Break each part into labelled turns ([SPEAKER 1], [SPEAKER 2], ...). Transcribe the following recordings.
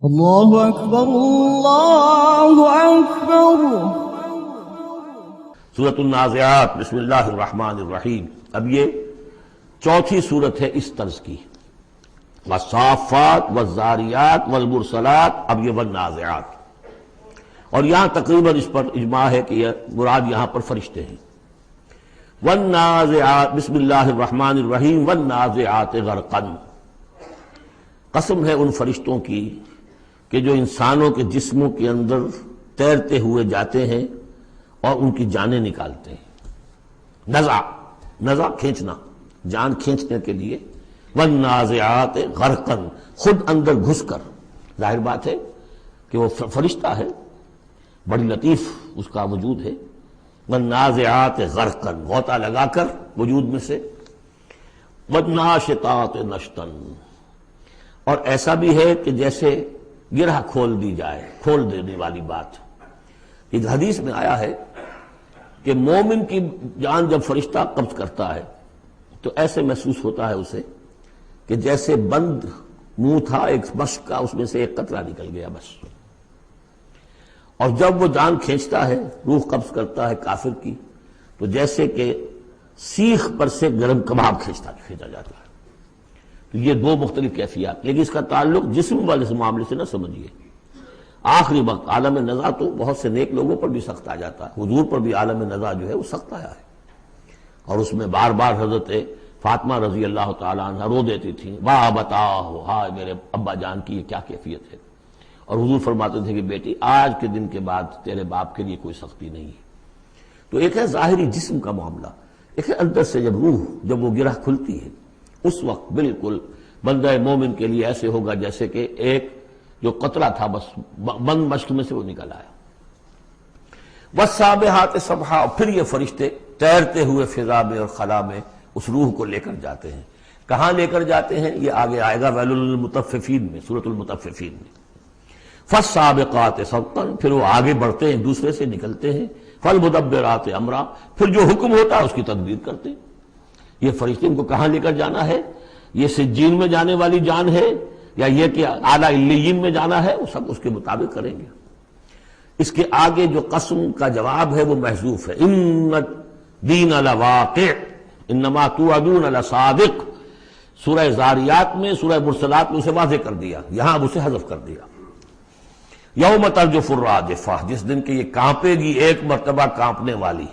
[SPEAKER 1] اللہ اکبر اللہ اکبر۔
[SPEAKER 2] سورۃ النازعات، بسم اللہ الرحمن الرحیم۔ اب یہ چوتھی سورت ہے اس طرز کی، والصافات والزاریات والمرسلات، اب یہ والنازعات، اور یہاں تقریباً اس پر اجماع ہے کہ یہ مراد یہاں پر فرشتے ہیں۔ والنازعات، بسم اللہ الرحمن الرحیم، والنازعات غرقا، قسم ہے ان فرشتوں کی کہ جو انسانوں کے جسموں کے اندر تیرتے ہوئے جاتے ہیں اور ان کی جانیں نکالتے ہیں۔ نزع کھینچنا، جان کھینچنے کے لیے۔ والنازعات غرقا، خود اندر گھس کر، ظاہر بات ہے کہ وہ فرشتہ ہے، بڑی لطیف اس کا وجود ہے۔ والنازعات غرقا، غوطہ لگا کر وجود میں سے۔ والناشطات نشطا، اور ایسا بھی ہے کہ جیسے گرہ کھول دی جائے، کھول دینے والی بات۔ ایک حدیث میں آیا ہے کہ مومن کی جان جب فرشتہ قبض کرتا ہے تو ایسے محسوس ہوتا ہے اسے کہ جیسے بند منہ تھا ایک مشک کا، اس میں سے ایک قطرہ نکل گیا بس۔ اور جب وہ جان کھینچتا ہے، روح قبض کرتا ہے کافر کی، تو جیسے کہ سیخ پر سے گرم کباب کھینچا جاتا ہے۔ تو یہ دو مختلف کیفیات، لیکن اس کا تعلق جسم والے معاملے سے نہ سمجھیے۔ آخری وقت عالم نزع تو بہت سے نیک لوگوں پر بھی سخت آ جاتا ہے، حضور پر بھی عالم نزع جو ہے وہ سخت آیا ہے، اور اس میں بار بار حضرت فاطمہ رضی اللہ تعالیٰ عنہ رو دیتی تھیں، واہ بتاؤ، ہائے میرے ابا جان کی یہ کیا کیفیت ہے۔ اور حضور فرماتے تھے کہ بیٹی آج کے دن کے بعد تیرے باپ کے لیے کوئی سختی نہیں ہے۔ تو ایک ہے ظاہری جسم کا معاملہ، ایک ہے اندر سے جب روح، جب وہ گرہ کھلتی ہے، اس وقت بالکل بندہ مومن کے لیے ایسے ہوگا جیسے کہ ایک جو قطرہ تھا بس بند مشک میں سے وہ نکل آیا۔ والسابحات سبحا، پھر یہ فرشتے تیرتے ہوئے فضا میں اور خلا میں اس روح کو لے کر جاتے ہیں۔ کہاں لے کر جاتے ہیں یہ آگے آئے گا ویل للمطففین میں، سورۃ المطففین میں۔ فالسابقات سبقا، پھر وہ آگے بڑھتے ہیں، دوسرے سے نکلتے ہیں۔ فالمدبرات امرا، پھر جو حکم ہوتا ہے اس کی تدبیر کرتے ہیں۔ یہ فرشتے ان کو کہاں لے کر جانا ہے، یہ سجین میں جانے والی جان ہے یا یہ کہ اعلیٰ علیین میں جانا ہے، وہ سب اس کے مطابق کریں گے۔ اس کے آگے جو قسم کا جواب ہے وہ محذوف ہے، ان الدین لواقع انما توعدون لصادق۔ سورہ زاریات میں، سورہ مرسلات میں اسے واضح کر دیا، یہاں اب اسے حذف کر دیا۔ یوم ترجف الراجفہ، جس دن کہ یہ کانپے گی ایک مرتبہ کانپنے والی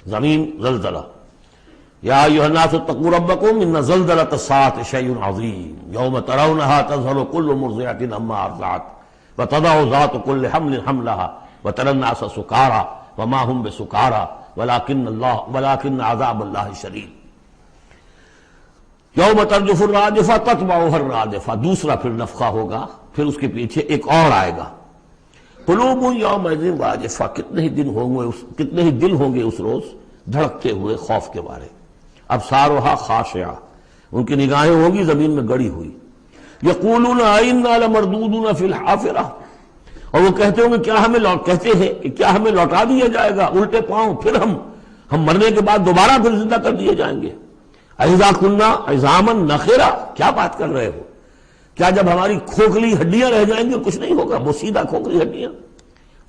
[SPEAKER 2] زمین، زلزلہ۔ یا ایھا الناس اتقوا ربکم ان زلزلۃ الساعۃ شیء عظیم یوم ترونھا تذہل کل مرضعۃ عما ارضعت وتضع ذات کل حمل حملها وتری الناس سکارى وما هم بسکارى ولکن عذاب اللہ شدید۔ یوم ترجف الراجفہ تتبعها الرادفہ، دوسرا پھر نفخہ ہوگا، پھر اس کے پیچھے ایک اور آئے گا۔ قلوب یومئذ واجفہ، کتنے ہی دل ہوں گے اس روز دھڑکتے ہوئے خوف کے بارے۔ ابصارھا خاشعہ، ان کی نگاہیں ہوں گی زمین میں گڑی ہوئی۔ یقولون ائنا لمردودون فی الحافرہ، اور وہ کہتے ہوں گے کیا ہمیں لوٹا دیا جائے گا الٹے پاؤں، پھر ہم مرنے کے بعد دوبارہ پھر زندہ کر دیے جائیں گے۔ اذا کنا عظاما نخرہ، کیا بات کر رہے ہو، کیا جب ہماری کھوکھلی ہڈیاں رہ جائیں گی کچھ نہیں ہوگا، وہ سیدھا کھوکھلی ہڈیاں۔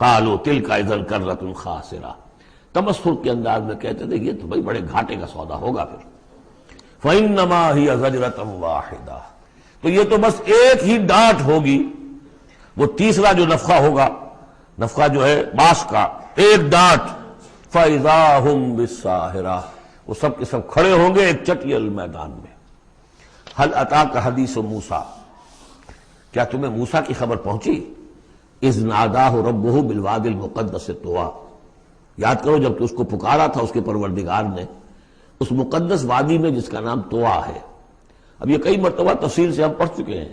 [SPEAKER 2] قالوا تلک اذا کرۃ خاسرہ، تمسخر کے انداز میں کہتے تھے یہ تو بھائی بڑے گھاٹے کا سودا ہوگا پھر۔ فإنما هي زجرۃ واحدہ، تو یہ تو بس ایک ہی ڈانٹ ہوگی، وہ تیسرا جو نفخہ ہوگا، نفخہ جو ہے باس کا، ایک ڈانٹ۔ فإذا هم بالساہرہ، وہ سب کے سب کھڑے ہوں گے ایک چٹیل میدان میں۔ هل اتاک حدیث موسیٰ، کیا تمہیں موسیٰ کی خبر پہنچی؟ اذ ناداہ ربہ بالوادی المقدس طویٰ، یاد کرو جب کہ اس کو پکارا تھا اس کے پروردگار نے اس مقدس وادی میں جس کا نام طویٰ ہے۔ اب یہ کئی مرتبہ تفصیل سے ہم پڑھ چکے ہیں،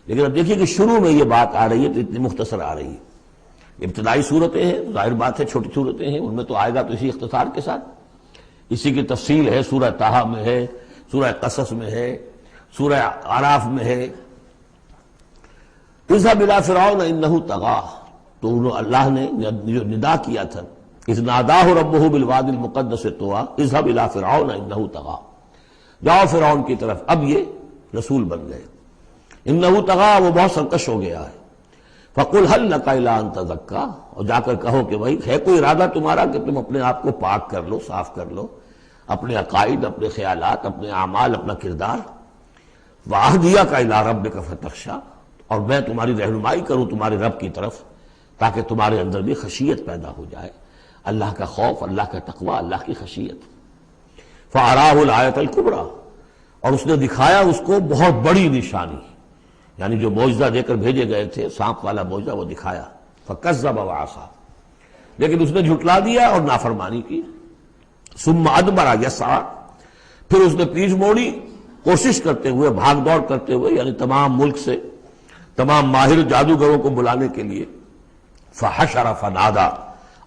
[SPEAKER 2] لیکن اب دیکھیے کہ شروع میں یہ بات آ رہی ہے تو اتنی مختصر آ رہی ہے۔ ابتدائی صورتیں ہیں، ظاہر بات ہے چھوٹی صورتیں ہیں، ان میں تو آئے گا تو اسی اختصار کے ساتھ، اسی کی تفصیل ہے، سورہ طٰہٰ میں ہے، سورہ قصص میں ہے، سورہ اعراف میں ہے۔ اذهب الى فرعون انه طغى، تو اللہ نے جو ندا کیا تھا، اذ ناداہ ربہ بالوادی المقدس طویٰ اذهب الى فرعون انه طغى، جاؤ فرعون کی طرف، اب یہ رسول بن گئے۔ انه طغى، وہ بہت سرکش ہو گیا ہے۔ فَقُلْ هَلْ لَكَ إِلَىٰ أَن تَزَكَّىٰ، اور جا کر کہو کہ بھائی ہے کوئی ارادہ تمہارا کہ تم اپنے آپ کو پاک کر لو، صاف کر لو، اپنے عقائد، اپنے خیالات، اپنے اعمال، اپنا کردار. وَأَهْدِيَكَ إِلَىٰ رَبِّكَ فَتَخْشَىٰ، اور میں تمہاری رہنمائی کروں تمہارے رب کی طرف تاکہ تمہارے اندر بھی خشیت پیدا ہو جائے، اللہ کا خوف، اللہ کا تقوی، اللہ کی خشیت. فَأَرَاهُ الْآيَةَ الْكُبْرىٰ، اور اس نے دکھایا اس کو بہت بڑی نشانی، یعنی جو معجزہ دے کر بھیجے گئے تھے، سانپ والا معجزہ وہ دکھایا. فَكَذَّبَ وَعَصَىٰ، لیکن اس نے جھٹلا دیا اور نافرمانی کی. ثُمَّ أَدْبَرَ يَسْعَىٰ، پھر اس نے پیٹھ موڑی کوشش کرتے ہوئے، بھاگ دوڑ کرتے ہوئے، یعنی تمام ملک سے تمام ماہر جادوگروں کو بلانے کے لیے. فَحَشَرَ فَنَادَىٰ،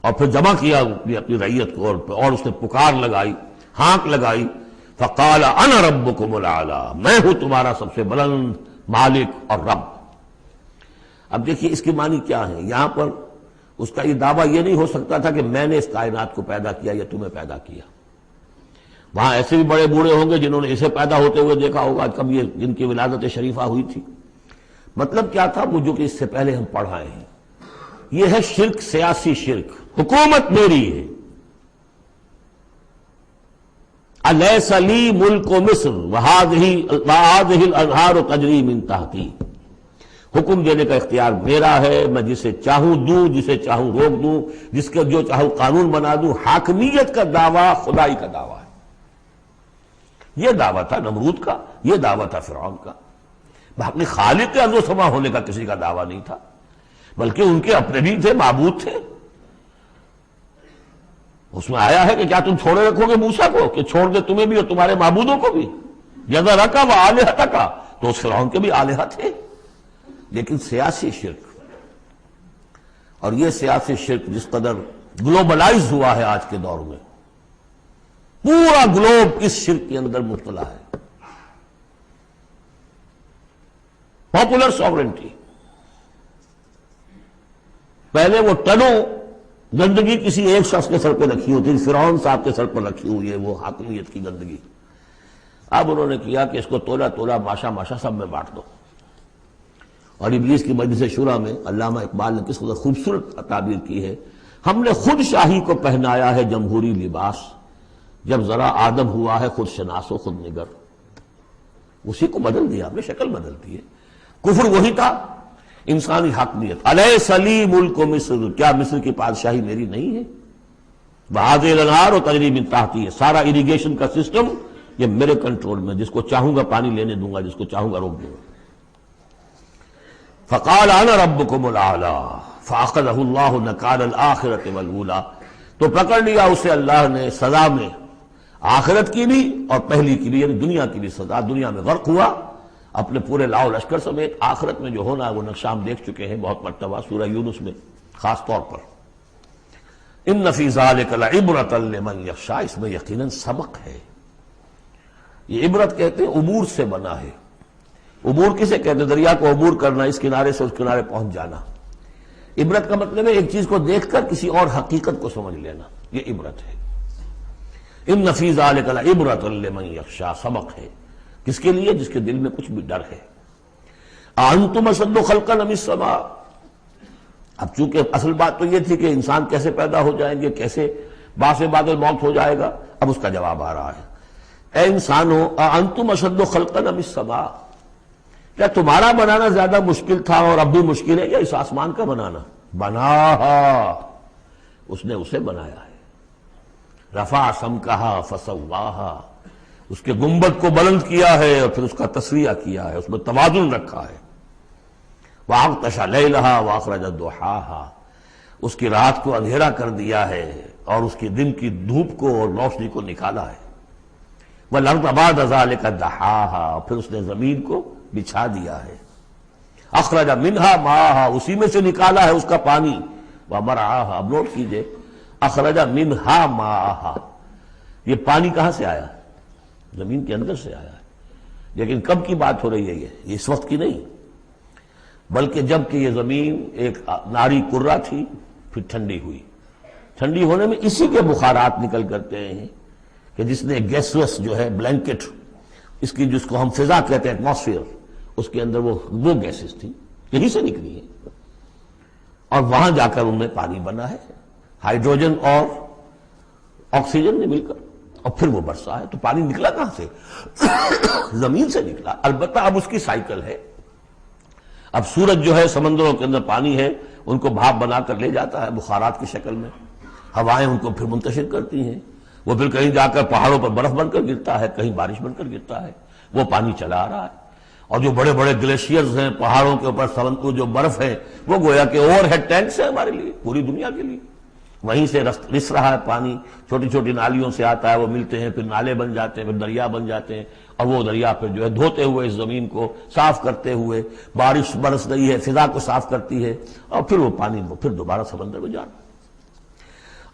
[SPEAKER 2] اور پھر جمع کیا اپنی رعیت کو، اور اس نے پکار لگائی، ہانک لگائی. فَقَالَ أَنَا رَبُّكُمُ الْأَعْلَىٰ، میں ہوں تمہارا سب سے بلند مالک اور رب. اب دیکھیے اس کی معنی کیا ہے. یہاں پر اس کا یہ دعویٰ یہ نہیں ہو سکتا تھا کہ میں نے اس کائنات کو پیدا کیا یا تمہیں پیدا کیا. وہاں ایسے بھی بڑے بوڑھے ہوں گے جنہوں نے اسے پیدا ہوتے ہوئے دیکھا ہوگا، کب یہ جن کی ولادت شریفہ ہوئی تھی. مطلب کیا تھا وہ جو کہ اس سے پہلے ہم پڑھ آئے ہیں. یہ ہے شرک، سیاسی شرک. حکومت میری ہے. الیس لی ملک مصر وہذہ الانہار تجری من تحتی، حکم دینے کا اختیار میرا ہے، میں جسے چاہوں دوں، جسے چاہوں روک دوں، جس کا جو چاہوں قانون بنا دوں. حاکمیت کا دعویٰ خدائی کا دعویٰ ہے. یہ دعویٰ تھا نمرود کا، یہ دعویٰ تھا فرعون کا. اپنے خالق کے عرض و سما ہونے کا کسی کا دعویٰ نہیں تھا، بلکہ ان کے اپنے بھی تھے، معبود تھے. اس میں آیا ہے کہ کیا تم چھوڑے رکھو گے موسیٰ کو کہ چھوڑ دے تمہیں بھی اور تمہارے معبودوں کو بھی. یذرک و آلہتک، تو اس فرعون کے بھی آلہہ تھے. لیکن سیاسی شرک، اور یہ سیاسی شرک جس قدر گلوبلائز ہوا ہے آج کے دور میں، پورا گلوب اس شرک کے اندر مبتلا ہے. پاپولر ساورنٹی، پہلے وہ ٹنوں گندگی کسی ایک شخص کے سر پہ رکھی ہوتی، فرعون صاحب کے سر پر رکھی ہوئی ہے وہ حاکمیت کی گندگی. اب انہوں نے کیا کہ اس کو تولا تولا ماشا ماشا سب میں بانٹ دو. اور ابلیس کی مجلس شورا میں علامہ اقبال نے کس قدر خوبصورت تعبیر کی ہے. ہم نے خود شاہی کو پہنایا ہے جمہوری لباس، جب ذرا آدم ہوا ہے خود شناس و خود نگر. اسی کو بدل دیا ہم نے، شکل بدل دی ہے. کفر وہی تھا، انسانی حاکمیت. الیس لی ملک مصر، کیا مصر کی بادشاہی میری نہیں ہے؟ وہذہ الانہار تجری من تحتی، سارا اریگیشن کا سسٹم یہ میرے کنٹرول میں، جس کو چاہوں گا پانی لینے دوں گا، جس کو چاہوں گا روک دوں گا. فقال انا ربکم الاعلی فاخذہ اللہ نکال الآخرۃ والاولی، تو پکڑ لیا اسے اللہ نے سزا میں، آخرت کی بھی اور پہلی کی بھی، یعنی دنیا کی بھی سزا. دنیا میں غرق ہوا اپنے پورے لاؤ لشکر سمیت. آخرت میں جو ہونا ہے وہ نقشہ ہم دیکھ چکے ہیں بہت مرتبہ سورہ یونس میں خاص طور پر. ان فی ذلک لعبرۃ لمن یخشی، اس میں یقیناً سبق ہے. یہ عبرت کہتے ہیں عبور سے بنا ہے. عبور کسے کہتے ہیں؟ دریا کو عبور کرنا، اس کنارے سے اس کنارے پہنچ جانا. عبرت کا مطلب ہے ایک چیز کو دیکھ کر کسی اور حقیقت کو سمجھ لینا، یہ عبرت ہے. ان فی ذلک لعبرۃ لمن یخشی، سبق ہے کس کے لیے؟ جس کے دل میں کچھ بھی ڈر ہے. انتم اشد خلقا ام السماء، اب چونکہ اصل بات تو یہ تھی کہ انسان کیسے پیدا ہو جائیں گے، کیسے باعث بعد موت ہو جائے گا. اب اس کا جواب آ رہا ہے، اے انسانو انتم اشد خلقا ام السماء، کیا تمہارا بنانا زیادہ مشکل تھا اور اب بھی مشکل ہے یا اس آسمان کا بنانا؟ بناہا، اس نے اسے بنایا ہے. رفع سمکہا فسواہا، اس کے گنبد کو بلند کیا ہے اور پھر اس کا تسویہ کیا ہے، اس میں توازن رکھا ہے. وَأَغْطَشَ لَيْلَهَا وَأَخْرَجَ ضُحَاهَا، اس کی رات کو اندھیرا کر دیا ہے اور اس کی دن کی دھوپ کو اور روشنی کو نکالا ہے. وَالْأَرْضَ بَعْدَ ذَلِكَ دَحَاهَا، پھر اس نے زمین کو بچھا دیا ہے. اخرج منہا ماہا، اسی میں سے نکالا ہے اس کا پانی. ومرعاہا، اب نوٹ کیجئے، اخرج منہا ماہا، یہ پانی کہاں سے آیا؟ زمین کے اندر سے آیا ہے. لیکن کب کی بات ہو رہی ہے؟ یہ اس وقت کی نہیں، بلکہ جب کہ یہ زمین ایک ناری کرہ تھی، پھر ٹھنڈی ہوئی. ٹھنڈی ہونے میں اسی کے بخارات نکل کرتے ہیں کہ جس نے گیسوس جو ہے بلینکٹ، اس کی جس کو ہم فضا کہتے ہیں ایٹماسفیئر، اس کے اندر وہ گیسز تھی، یہیں سے نکلی ہیں. اور وہاں جا کر ان میں پانی بنا ہے، ہائیڈروجن اور آکسیجن نے مل کر، اور پھر وہ برسا ہے۔ تو پانی نکلا کہاں سے؟ زمین سے نکلا۔ البتہ اب اس کی سائیکل ہے، اب سورج جو ہے سمندروں کے اندر پانی ہے ان کو بھاپ بنا کر لے جاتا ہے بخارات کی شکل میں، ہوائیں ان کو پھر منتشر کرتی ہیں، وہ پھر کہیں جا کر پہاڑوں پر برف بن کر گرتا ہے، کہیں بارش بن کر گرتا ہے، وہ پانی چلا آ رہا ہے۔ اور جو بڑے بڑے گلیشیئرز ہیں پہاڑوں کے اوپر سمندر جو برف ہے وہ گویا کہ اوور ہیڈ ٹینکس ہے ہمارے لیے، پوری دنیا کے لیے، وہیں سے رس رہا ہے پانی، چھوٹی چھوٹی نالیوں سے آتا ہے، وہ ملتے ہیں، پھر نالے بن جاتے ہیں، پھر دریا بن جاتے ہیں، اور وہ دریا پھر جو ہے دھوتے ہوئے اس زمین کو صاف کرتے ہوئے، بارش برس رہی ہے فضا کو صاف کرتی ہے، اور پھر وہ پانی پھر دوبارہ سمندر میں جاتا ہے۔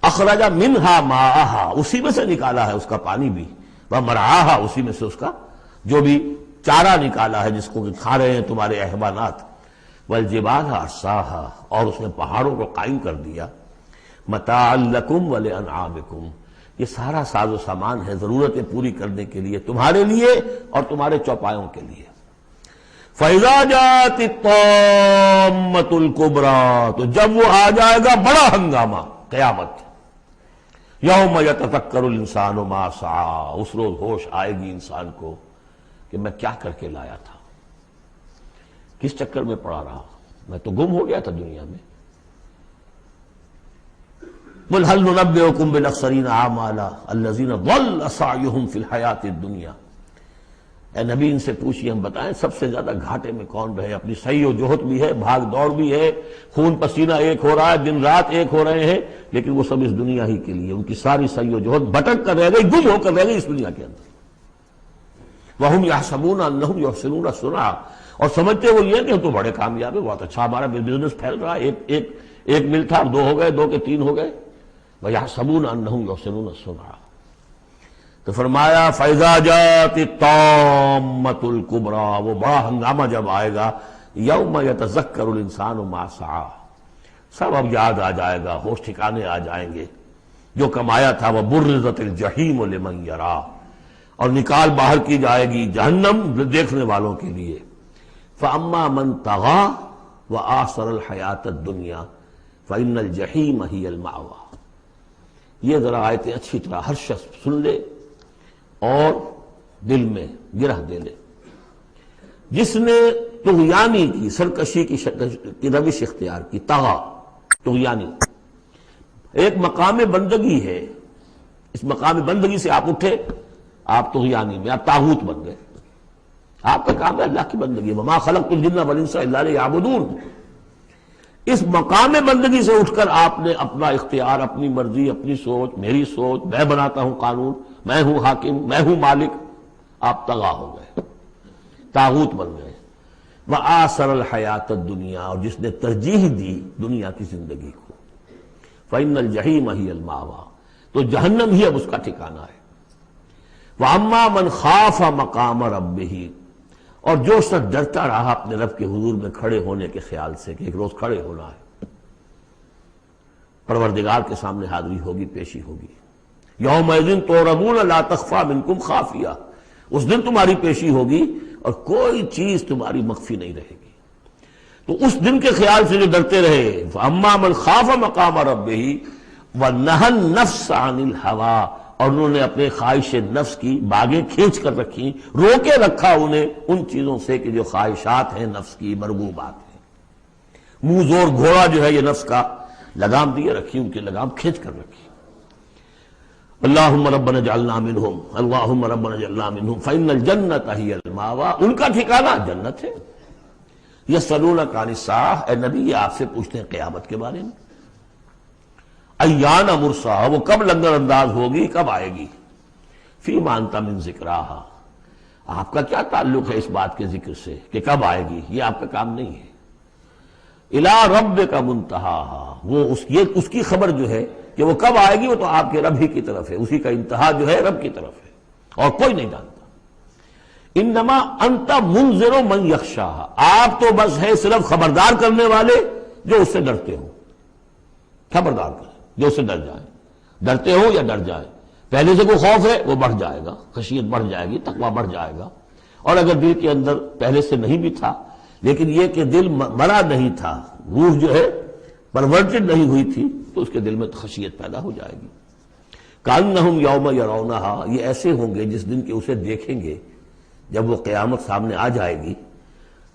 [SPEAKER 2] اخرج منہا ماءہا، اسی میں سے نکالا ہے اس کا پانی بھی، ومرعاہا، اسی میں سے اس کا جو بھی چارہ نکالا ہے جس کو کہ کھا رہے ہیں تمہارے حیوانات، والجبال ارساہا، اور اس نے پہاڑوں کو قائم کر دیا، متاعا لکم ولانعامکم، یہ سارا ساز و سامان ہے ضرورتیں پوری کرنے کے لیے تمہارے لیے اور تمہارے چوپایوں کے لیے۔ فَإِذَا جَاءَتِ الطَّامَّةُ الْكُبْرَىٰ، تو جب وہ آ جائے گا بڑا ہنگامہ، قیامت، یوم یتذکر الانسان ما سعی، اس روز ہوش آئے گی انسان کو کہ میں کیا کر کے لایا تھا، کس چکر میں پڑا رہا، میں تو گم ہو گیا تھا دنیا میں۔ قل هل ننبئكم بالاخسرین اعمالا الذین ضل سعیهم فی الحیاۃ الدنیا، اے نبی ان سے پوچھیے ہم بتائیں سب سے زیادہ گھاٹے میں کون رہے، اپنی سعی و جہد بھی ہے، بھاگ دوڑ بھی ہے، خون پسینہ ایک ہو رہا ہے، دن رات ایک ہو رہے ہیں، لیکن وہ سب اس دنیا ہی کے لیے، ان کی ساری سعی و جہد بھٹک کر رہ گئی، گم ہو کر رہ گئی اس دنیا کے اندر۔ وَهُمْ يَحْسَبُونَ أَنَّهُمْ يُحْسِنُونَ صُنْعًا، اور سمجھتے وہ یہ کہ ہم تو بڑے کامیاب ہیں، بہت اچھا ہمارا بزنس پھیل رہا ہے، ایک مل تھا اب 2 ہو گئے، 2 کے 3 ہو گئے، وَيَحْسَبُونَ أَنَّهُمْ يُحْسِنُونَ صُنْعًا۔ تو فرمایا فَإِذَا جَاءَتِ الطَّامَّةُ الْكُبْرَىٰ، وہ بڑا ہنگامہ جب آئے گا، یوم یتذکر الانسان ما سعی، سب اب یاد آ جائے گا، ہوش ٹھکانے آ جائیں گے، جو کمایا تھا، وَبُرِّزَتِ الْجَحِیمُ لِمَن یَرَىٰ، اور نکال باہر کی جائے گی جہنم دیکھنے والوں کے لیے۔ فَأَمَّا مَن طَغَىٰ وَآثَرَ الْحَیَاةَ الدُّنْیَا فَإِنَّ الْجَحِیمَ ہِیَ الْمَأْوَىٰ۔ یہ ذرا آیتیں اچھی طرح ہر شخص سن لے اور دل میں گرہ دے لے۔ جس نے طغیانی کی، سرکشی کی روش اختیار کی، طغا، طغیانی، ایک مقام بندگی ہے، اس مقام بندگی سے آپ اٹھے، آپ طغیانی میں، آپ طاغوت بن گئے، آپ کا کام ہے اللہ کی بندگی، وما خلقت الجن والانس الا لیعبدون۔ اس مقام بندگی سے اٹھ کر آپ نے اپنا اختیار، اپنی مرضی، اپنی سوچ، میری سوچ، میں بناتا ہوں قانون، میں ہوں حاکم، میں ہوں مالک، آپ طغا ہو گئے، طاغوت بن گئے۔ وآثر الحیات الدنیا، اور جس نے ترجیح دی دنیا کی زندگی کو، فإن الجحیم ہی المأویٰ، تو جہنم ہی اب اس کا ٹھکانہ ہے۔ وَأَمَّا مَنْ خَافَ مَقَامَ رَبِّهِ، اور جو شخص ڈرتا رہا اپنے رب کے حضور میں کھڑے ہونے کے خیال سے کہ ایک روز کھڑے ہونا ہے، پروردگار کے سامنے حاضری ہوگی، پیشی ہوگی۔ یومئذ تعرضون لا تخفی منکم خافیہ، اس دن تمہاری پیشی ہوگی اور کوئی چیز تمہاری مخفی نہیں رہے گی۔ تو اس دن کے خیال سے جو ڈرتے رہے، فاما من خاف مقام ربہ ونہى النفس عن الہوى، اور انہوں نے اپنے خواہش نفس کی باغیں کھینچ کر رکھی، روکے رکھا انہیں ان چیزوں سے کہ جو خواہشات ہیں نفس کی، مرغوبات ہیں۔ منہ زور گھوڑا جو ہے یہ نفس کا، لگام دیے رکھی، ان کی لگام کھینچ کر رکھی۔ اللہم ربنا اجعلنا منہم، اللہم ربنا اجعلنا منہم فإن الجنۃ ہی المأویٰ، ان کا ٹھکانہ جنت ہے۔ یسألونک عن الساعہ، اے نبی یہ آپ سے پوچھتے ہیں قیامت کے بارے میں، ایان مرساہا، وہ کب لنگر انداز ہوگی، کب آئے گی، فیما انت من ذکراہا، آپ کا کیا تعلق ہے اس بات کے ذکر سے کہ کب آئے گی، یہ آپ کا کام نہیں ہے۔ الی ربک منتہاہا، وہ اس کی خبر جو ہے کہ وہ کب آئے گی، وہ تو آپ کے رب ہی کی طرف ہے، اسی کا انتہا جو ہے رب کی طرف ہے، اور کوئی نہیں جانتا۔ انما انت منذر من یخشاہا، آپ تو بس ہے صرف خبردار کرنے والے جو اس سے ڈرتے ہو، خبردار کریں جو اس سے ڈر جائیں، ڈرتے ہو یا ڈر جائیں۔ پہلے سے کوئی خوف ہے وہ بڑھ جائے گا، خشیت بڑھ جائے گی، تقویٰ بڑھ جائے گا۔ اور اگر دل کے اندر پہلے سے نہیں بھی تھا، لیکن یہ کہ دل مرا نہیں تھا، روح جو ہے پرورٹڈ نہیں ہوئی تھی تو اس کے دل میں خشیت پیدا ہو جائے گی. کأنہم یوم یرونہا، یہ ایسے ہوں گے جس دن کہ اسے دیکھیں گے جب وہ قیامت سامنے آ جائے گی.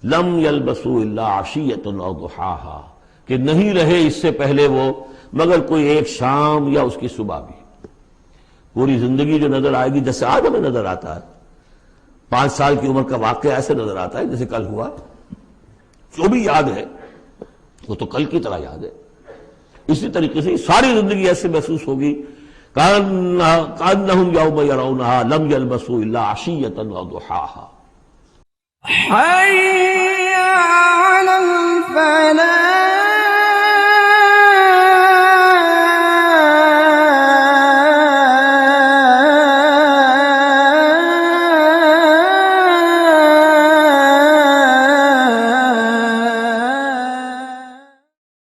[SPEAKER 2] لم یلبسوا الا عشیۃ او ضحاہا، کہ نہیں رہے اس سے پہلے وہ مگر کوئی ایک شام یا اس کی صبح بھی. پوری زندگی جو نظر آئے گی جیسے آج ہمیں نظر آتا ہے، 5 سال کی عمر کا واقعہ ایسے نظر آتا ہے جیسے کل ہوا. جو بھی یاد ہے وہ تو کل کی طرح یاد ہے. اسی طریقے سے ساری زندگی ایسے محسوس ہوگی کأنہم یوم یرونہا لم یلبسوا الا عشیۃ او ضحاہا.
[SPEAKER 1] حي على الفلاح